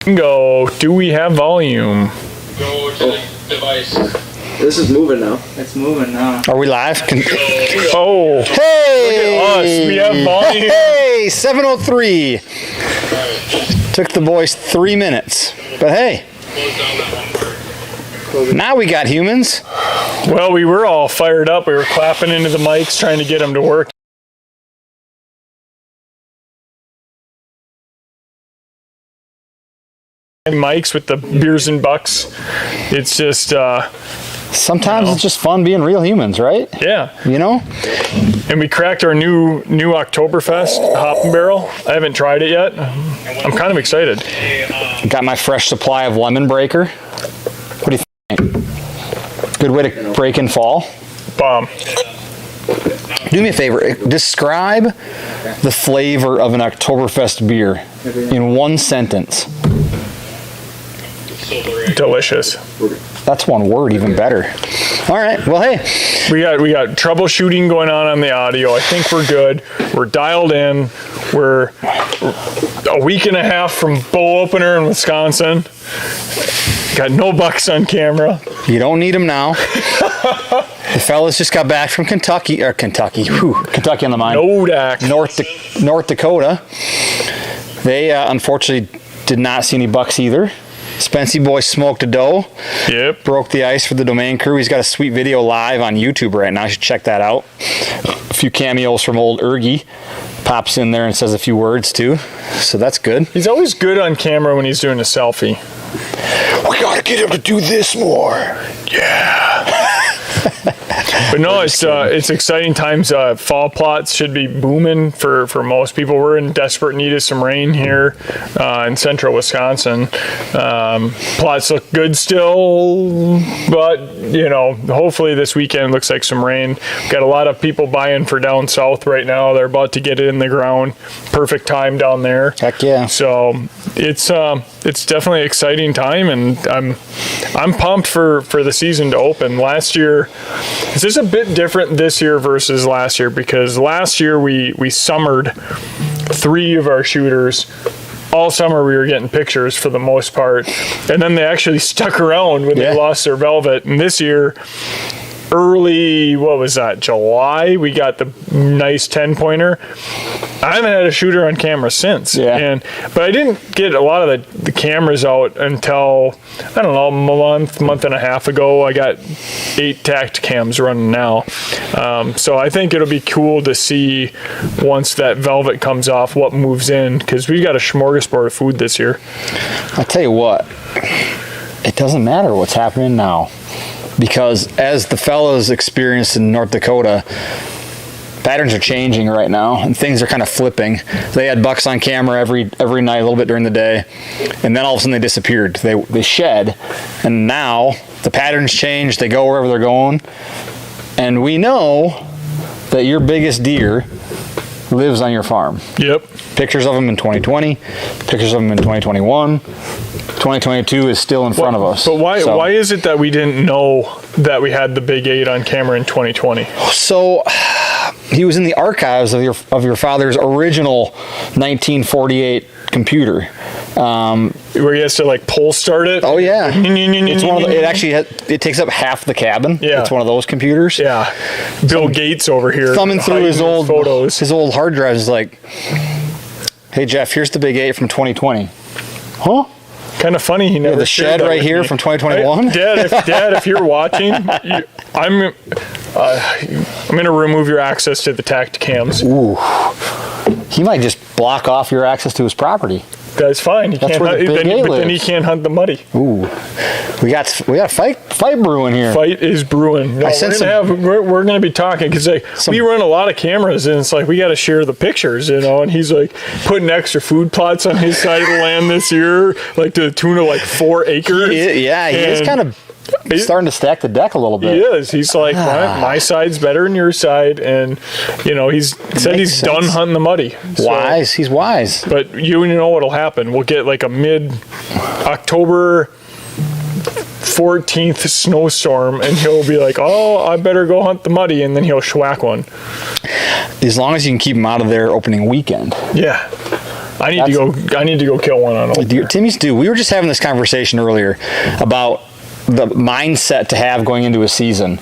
Go. Do we have volume? Go to the device. This is moving now. It's moving now. Are we live? Oh. Hey! Look at us. We have volume. Hey! 7:03. Took the boys 3 minutes. But hey. Now we got humans. Well, we were all fired up. We were clapping into the mics, trying to get them to work. Mics with the beers and bucks. It's just Sometimes it's just fun being real humans, right? yeah. You know? And we cracked our new Oktoberfest Hop and Barrel. I haven't tried it yet. I'm kind of excited. Got my fresh supply of lemon breaker. What do you think? Good way to break in fall. Bomb. Do me a favor. Describe the flavor of an Oktoberfest beer in one sentence. Delicious. That's one word, even better. All right. Well, hey. We got troubleshooting going on the audio. I think we're good. We're dialed in. We're a week and a half from bow opener in Wisconsin. Got no bucks on camera. You don't need them now. The fellas just got back from Kentucky on the mind. Nodak. North Dakota. They unfortunately did not see any bucks either. Spency boy smoked a doe. Yep. Broke the ice for the domain crew. He's got a sweet video live on YouTube right now. You should check that out. A few cameos from old Ergy. Pops in there and says a few words too. So that's good. He's always good on camera when he's doing a selfie. We gotta get him to do this more. Yeah. But no, it's exciting times. Fall plots should be booming for most people. We're in desperate need of some rain here in central Wisconsin. Plots look good still, but hopefully this weekend looks like some rain. Got a lot of people buying for down south right now. They're about to get it in the ground. Perfect time down there. Heck yeah. So it's definitely an exciting time, and I'm pumped for the season to open. Last year, this is a bit different this year versus last year, because last year we summered 3 of our shooters. All summer we were getting pictures for the most part, and then they actually stuck around when they lost their velvet. And this year, early, July, we got the nice 10-pointer. I haven't had a shooter on camera since. Yeah. But I didn't get a lot of the cameras out until, I don't know, a month and a half ago. I got 8 tact cams running now. So I think it'll be cool to see once that velvet comes off what moves in, because we got a smorgasbord of food this year. I tell you what, it doesn't matter what's happening now. Because as the fellows experienced in North Dakota, patterns are changing right now and things are kind of flipping. They had bucks on camera every night, a little bit during the day, and then all of a sudden they disappeared. They shed, and now the patterns change. They go wherever they're going, and we know that your biggest deer lives on your farm. Yep. Pictures of them in 2020, pictures of them in 2021. 2022 is still in front of us. But why is it that we didn't know that we had the Big 8 on camera in 2020? So he was in the archives of your father's original 1948 computer. Where he has to like pull start it? Oh yeah. It's one of it takes up half the cabin. Yeah. It's one of those computers. Yeah. Bill Gates over here thumbing through his old photos. His old hard drives is like, hey Jeff, here's the Big 8 from 2020. Huh? Kind of funny he never the shed right here from 2021. Dad, if you're watching, I'm going to remove your access to the tact cams. Ooh. He might just block off your access to his property. That's fine. He can't hunt, then he can't hunt the muddy. Ooh, we got fight brewing here. Fight is brewing. No, we're gonna be talking because we run a lot of cameras, and it's like we got to share the pictures, And he's like putting extra food plots on his side of the land this year, like to the tune of like 4 acres. He is kind of starting to stack the deck a little bit. He is. He's like, my side's better than your side, and he's said he's done hunting the muddy. Wise. He's wise. But you know what'll happen? We'll get like a mid-October 14th snowstorm, and he'll be like, oh, I better go hunt the muddy, and then he'll schwack one. As long as you can keep him out of there opening weekend. Yeah. I need to go kill one on open. Timmy's due. We were just having this conversation earlier about the mindset to have going into a season.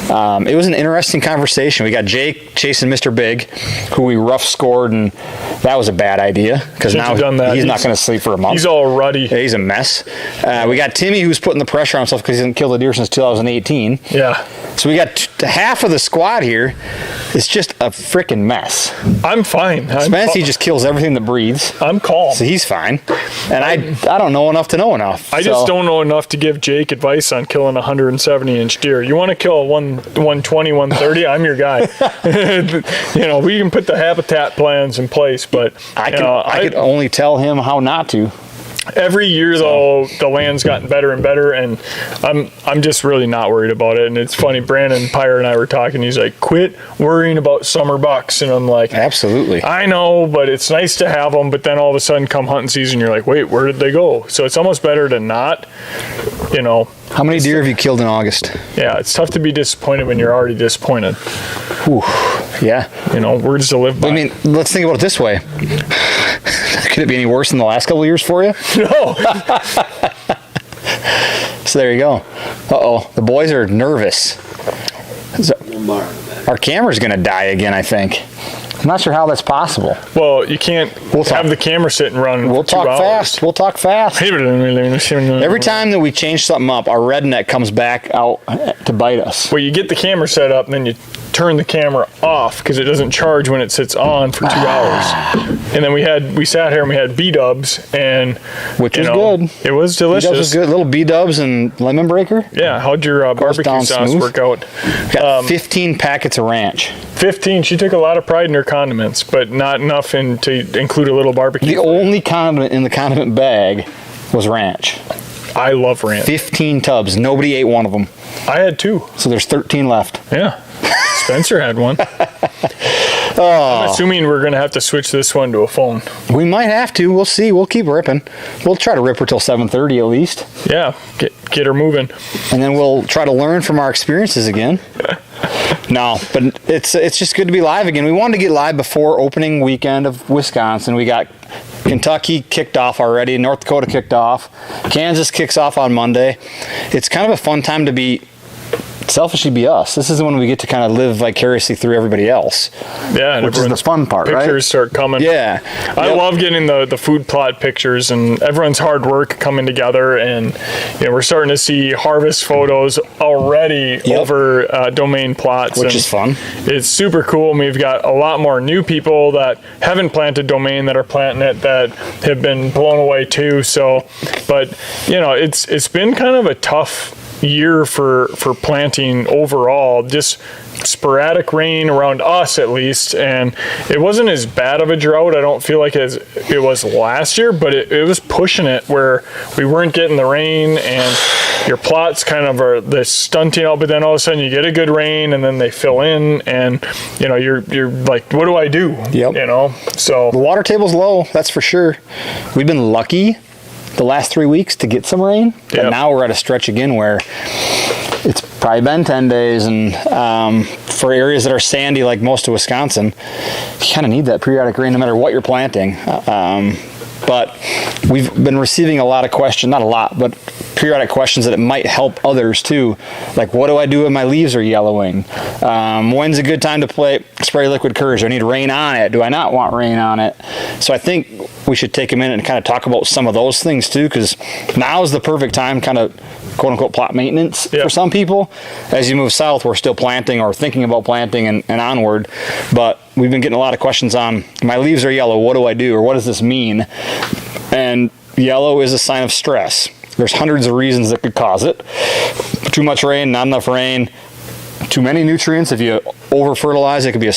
It was an interesting conversation. We got Jake chasing Mr. Big, who we rough scored, and that was a bad idea because now he's not going to sleep for a month. He's all ruddy. Yeah, he's a mess. We got Timmy, who's putting the pressure on himself because he hasn't killed a deer since 2018. Yeah. So we got half of the squad here. It's just a freaking mess. I'm fine. Spence, he just kills everything that breathes. I'm calm. So he's fine. And I don't know enough to know enough. I just don't know enough to give Jake advice on killing a 170-inch deer. You want to kill a 120, 130? I'm your guy. We can put the habitat plans in place, but I could only tell him how not to. Every year, though, the land's gotten better and better, and I'm just really not worried about it. And it's funny, Brandon Pyre and I were talking. He's like, "Quit worrying about summer bucks," and I'm like, "Absolutely, I know, but it's nice to have them." But then all of a sudden, come hunting season, you're like, "Wait, where did they go?" So it's almost better to not, How many deer have you killed in August? Yeah, it's tough to be disappointed when you're already disappointed. Whew. Yeah, words to live by. I mean, let's think about it this way. Could it be any worse than the last couple of years for you? No. So there you go. Uh-oh, the boys are nervous. Our camera's going to die again, I think. I'm not sure how that's possible. Well, you can't have the camera sit and run We'll talk fast. We'll talk fast. Every time that we change something up, our redneck comes back out to bite us. Well, you get the camera set up, and then you turn the camera off because it doesn't charge when it sits on for 2 hours. And then we sat here and we had B-dubs, and which was good. It was delicious. B-dubs was good. Little B-dubs and lemon breaker. Yeah. How'd your barbecue sauce work out? Got 15 packets of ranch. 15. She took a lot of pride in her condiments, but not enough to include a little barbecue. The only condiment in the condiment bag was ranch. I love ranch. 15 tubs. Nobody ate one of them. I had 2. So there's 13 left. Yeah. Spencer had one. I'm assuming we're going to have to switch this one to a phone. We might have to. We'll see. We'll keep ripping. We'll try to rip her till 7:30 at least. Yeah. Get her moving. And then we'll try to learn from our experiences again. No, but it's just good to be live again. We wanted to get live before opening weekend of Wisconsin. We got Kentucky kicked off already. North Dakota kicked off. Kansas kicks off on Monday. It's kind of a fun time to selfishly be us. This is when we get to kind of live vicariously through everybody else. Yeah, which is the fun part, right? Pictures start coming. Yeah. I love getting the food plot pictures and everyone's hard work coming together, and we're starting to see harvest photos already over domain plots. Which is fun. It's super cool, and we've got a lot more new people that haven't planted domain that are planting it that have been blown away too. So, but it's been kind of a tough year for planting overall, just sporadic rain around us at least, and it wasn't as bad of a drought, I don't feel like, as it was last year, but it was pushing it where we weren't getting the rain, and your plots kind of are this stunting out, but then all of a sudden you get a good rain and then they fill in, and you're like, what do I do? So the water table's low, that's for sure. We've been lucky the last 3 weeks to get some rain, but now we're at a stretch again where it's probably been 10 days, and for areas that are sandy like most of Wisconsin, you kind of need that periodic rain no matter what you're planting. But we've been receiving a lot of questions, not a lot, but periodic questions that it might help others too. Like, what do I do when my leaves are yellowing? When's a good time to spray liquid courage? Do I need rain on it? Do I not want rain on it? So I think we should take a minute and kind of talk about some of those things too, because now is the perfect time, kind of quote unquote plot maintenance for some people. As you move south, we're still planting or thinking about planting and onward, but we've been getting a lot of questions on, my leaves are yellow, what do I do, or what does this mean? And yellow is a sign of stress. There's hundreds of reasons that could cause it. Too much rain, not enough rain, too many nutrients. If you over fertilize, it could be a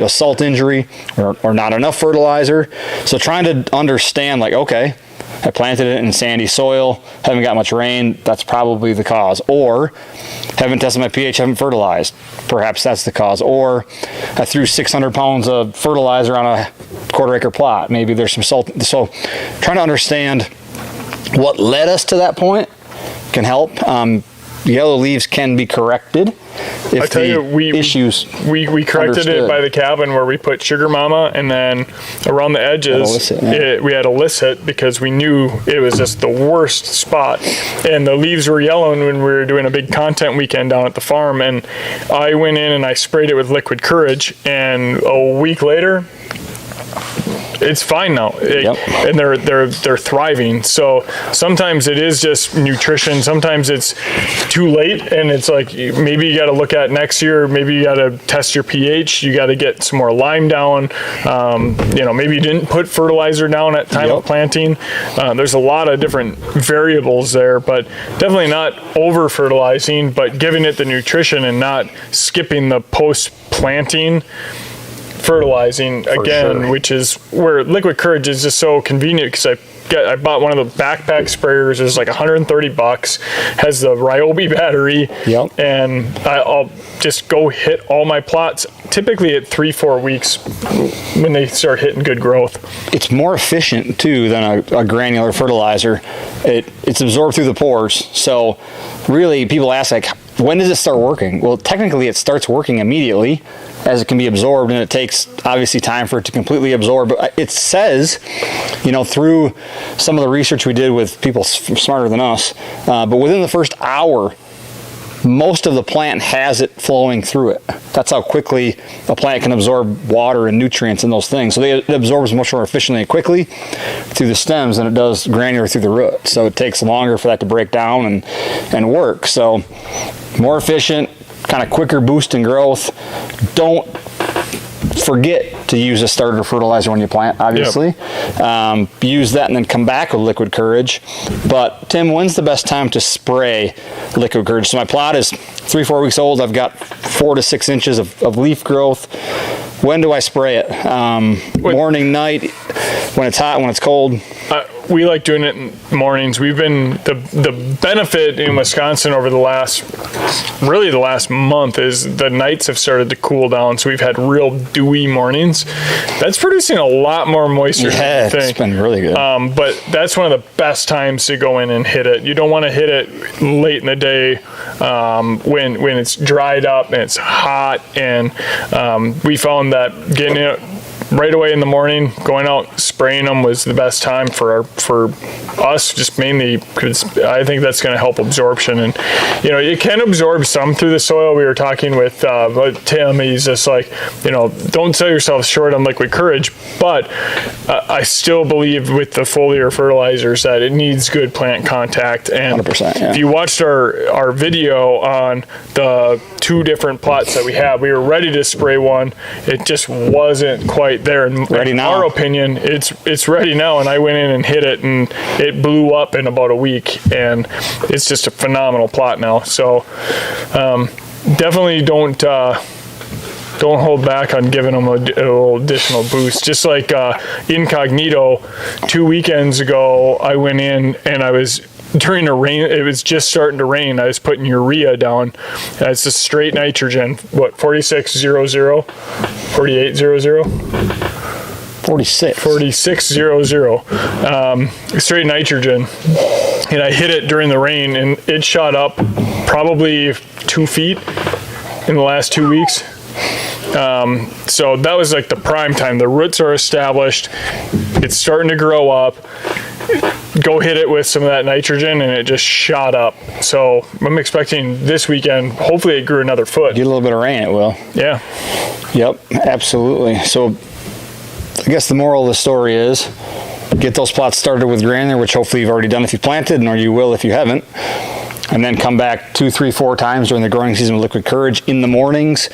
salt injury, or not enough fertilizer. So trying to understand, like, okay, I planted it in sandy soil, haven't got much rain, that's probably the cause. Or haven't tested my pH, haven't fertilized, perhaps that's the cause. Or I threw 600 pounds of fertilizer on a quarter-acre plot, maybe there's some salt. So trying to understand what led us to that point can help. yellow leaves can be corrected if I tell the you, issues we corrected it understood. by the cabin where we put Sugar Mama, and then around the edges Illicit, yeah. we had Illicit because we knew it was just the worst spot. And the leaves were yellowing when we were doing a big content weekend down at the farm. And I went in and I sprayed it with Liquid Courage, and a week later, it's fine now. Yep. And they're thriving. So sometimes it is just nutrition. Sometimes it's too late, and it's like maybe you got to look at next year. Maybe you got to test your pH. You got to get some more lime down. Maybe you didn't put fertilizer down at time of planting. There's a lot of different variables there, but definitely not over fertilizing, but giving it the nutrition and not skipping the post planting fertilizing again, sure. which is where Liquid Courage is just so convenient because I bought one of the backpack sprayers. It's like $130. Has the Ryobi battery. Yep. And I'll just go hit all my plots typically at 3-4 weeks when they start hitting good growth. It's more efficient too than a granular fertilizer. It's absorbed through the pores. So really, people ask like, when does it start working? Well, technically it starts working immediately as it can be absorbed, and it takes obviously time for it to completely absorb. But it says, through some of the research we did with people smarter than us, but within the first hour, most of the plant has it flowing through it. That's how quickly a plant can absorb water and nutrients and those things. So it absorbs much more efficiently and quickly through the stems than it does granular through the root. So it takes longer for that to break down and work. So more efficient, kind of quicker boost in growth. Don't forget to use a starter fertilizer when you plant, obviously. Yep. Use that and then come back with Liquid Courage. But Tim, when's the best time to spray Liquid Courage? So my plot is 3-4 weeks old. I've got 4 to 6 inches of leaf growth. When do I spray it? Morning, night, when it's hot, when it's cold? We like doing it in mornings. We've been the benefit in Wisconsin over the last month is the nights have started to cool down, so we've had real dewy mornings. That's producing a lot more moisture. Yeah, it's been really good. But that's one of the best times to go in and hit it. You don't want to hit it late in the day when it's dried up and it's hot. And we found that getting it right away in the morning, going out spraying them was the best time for us, just mainly because I think that's going to help absorption. And it can absorb some through the soil. We were talking with Tim. He's just like, don't sell yourself short on Liquid Courage, but I still believe with the foliar fertilizers that it needs good plant contact. And 100%, yeah. If you watched our video on the 2 different plots that we have, we were ready to spray one. It just wasn't quite there. In our opinion, it's ready now, and I went in and hit it, and it blew up in about a week, and it's just a phenomenal plot now. So definitely don't hold back on giving them a little additional boost. Just like Incognito, 2 weekends ago, I went in and I was during the rain. It was just starting to rain. I was putting urea down. It's a straight nitrogen. 4600, 4800. 4600, straight nitrogen, and I hit it during the rain, and it shot up probably 2 feet in the last 2 weeks. So that was like the prime time. The roots are established. It's starting to grow up. Go hit it with some of that nitrogen, and it just shot up. So I'm expecting this weekend, hopefully it grew another foot. Get a little bit of rain, it will. Yeah. Yep, absolutely. So I guess the moral of the story is get those plots started with granular, which hopefully you've already done if you planted, or you will if you haven't. And then come back 2, 3, 4 times during the growing season with Liquid Courage in the mornings.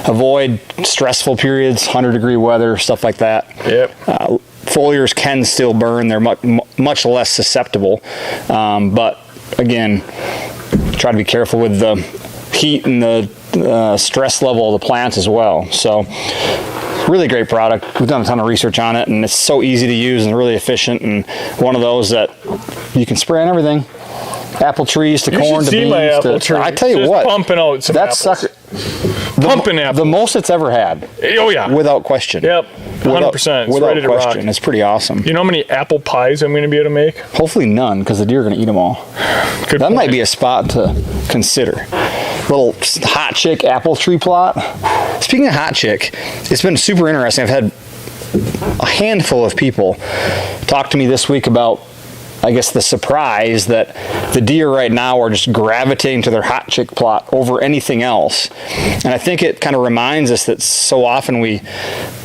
Avoid stressful periods, 100-degree weather, stuff like that. Yep. Foliars can still burn. They're much less susceptible. But again, try to be careful with the heat and the stress level of the plants as well. So really great product. We've done a ton of research on it, and it's so easy to use and really efficient, and one of those that you can spray on everything. Apple trees to corn to beans. My apple tree. I tell you just what, pumping out some that apples. sucker. pumping apple. The most it's ever had, Oh yeah. without question. Yep. 100%. It's Without ready to question. rock. It's pretty awesome. You know how many apple pies I'm going to be able to make? Hopefully none, because the deer are going to eat them all. Good That might point. be a spot to consider. Little hot chick apple tree plot. Speaking of hot chick, it's been super interesting. I've had a handful of people talk to me this week about, I guess, the surprise that the deer right now are just gravitating to their hot chick plot over anything else. And I think it kind of reminds us that so often we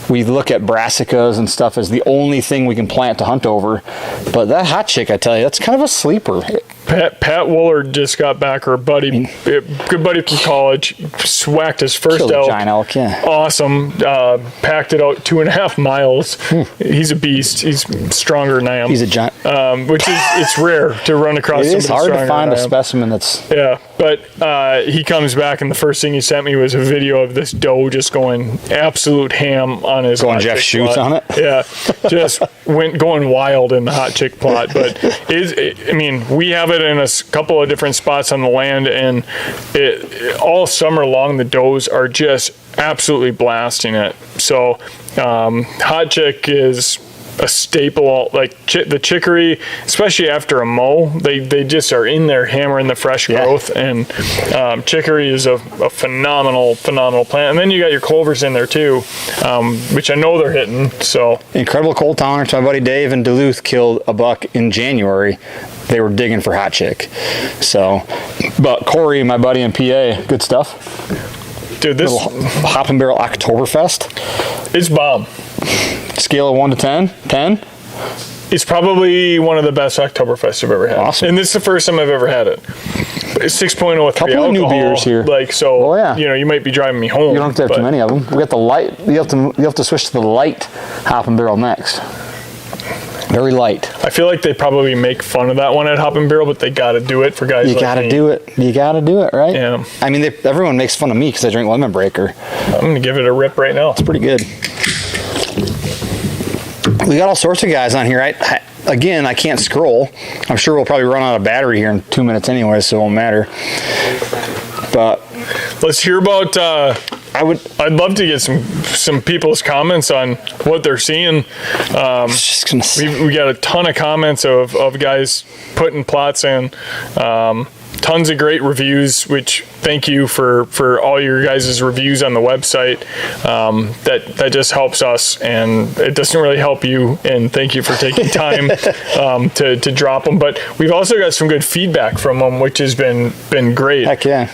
look at brassicas and stuff as the only thing we can plant to hunt over. But that hot chick, I tell you, that's kind of a sleeper. Pat Woolard just got back. Her buddy, good buddy from college, whacked his first Killed a elk. giant elk, yeah. Awesome. Packed it out 2.5 miles. He's a beast. He's stronger than I am. He's a giant. Which is, it's rare to run across. It is somebody hard to stronger find than a I am. specimen that's... Yeah, but he comes back and the first thing he sent me was a video of this doe just going absolute ham on his Going hot Jeff chick Schutz plot. on it? Yeah, just went going wild in the hot chick plot. But I mean, we have it in a couple of different spots on the land, and all summer long the does are just absolutely blasting it. So hot chick is a staple, like the chicory, especially after a mow, they just are in there hammering the fresh growth. And chicory is a phenomenal plant. And then you got your clovers in there too, which I know they're hitting. So Incredible cold tolerance. My buddy Dave in Duluth killed a buck in January. They were digging for hot chick. So, but Corey, my buddy in PA, good stuff. dude, this Little Hop and Barrel Oktoberfest. it's bomb. Scale of 1 to 10? 10? It's probably one of the best Oktoberfests I've ever had. Awesome. And this is the first time I've ever had it. It's 6.0 with 3 Couple of new alcohol. beers here. Like, so, Oh, yeah. you know, you might be driving me home. You don't have to have but too many of them. We got the light. You have to switch to the light Hop and Barrel next. Very light. I feel like they probably make fun of that one at Hop and Barrel, but they got to do it for guys You like gotta me. do it. You gotta do it, right? Yeah. I mean, everyone makes fun of me because I drink Lemon Breaker. I'm going to give it a rip right now. Pretty good. We got all sorts of guys on here. Again, I can't scroll. I'm sure we'll probably run out of battery here in 2 minutes anyway, so it won't matter. But Let's hear about. I'd love to get some people's comments on what they're seeing. just gonna say, We got a ton of comments of guys putting plots in. Tons of great reviews, which thank you for all your guys' reviews on the website. That just helps us, and it doesn't really help you. And thank you for taking time to drop them. But we've also got some good feedback from them, which has been great. heck yeah.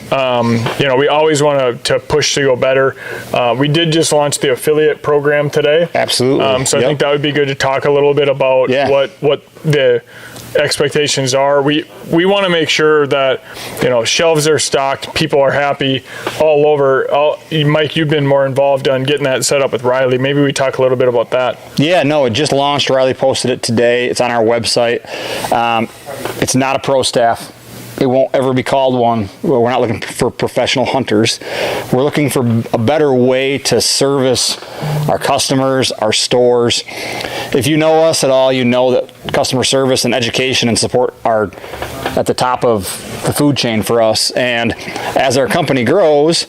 You know, we always want to push to go better. We did just launch the affiliate program today. Absolutely. So I Yep. think that would be good to talk a little bit about what the expectations are. We want to make sure that, you know, shelves are stocked, people are happy all over. Mike, you've been more involved on getting that set up with Riley. Maybe we talk a little bit about that. Yeah, no, it just launched. Riley posted it today. It's on our website. It's not a pro staff. It won't ever be called one. We're not looking for professional hunters. We're looking for a better way to service our customers, our stores. If you know us at all, you know that customer service and education and support are at the top of the food chain for us. And as our company grows,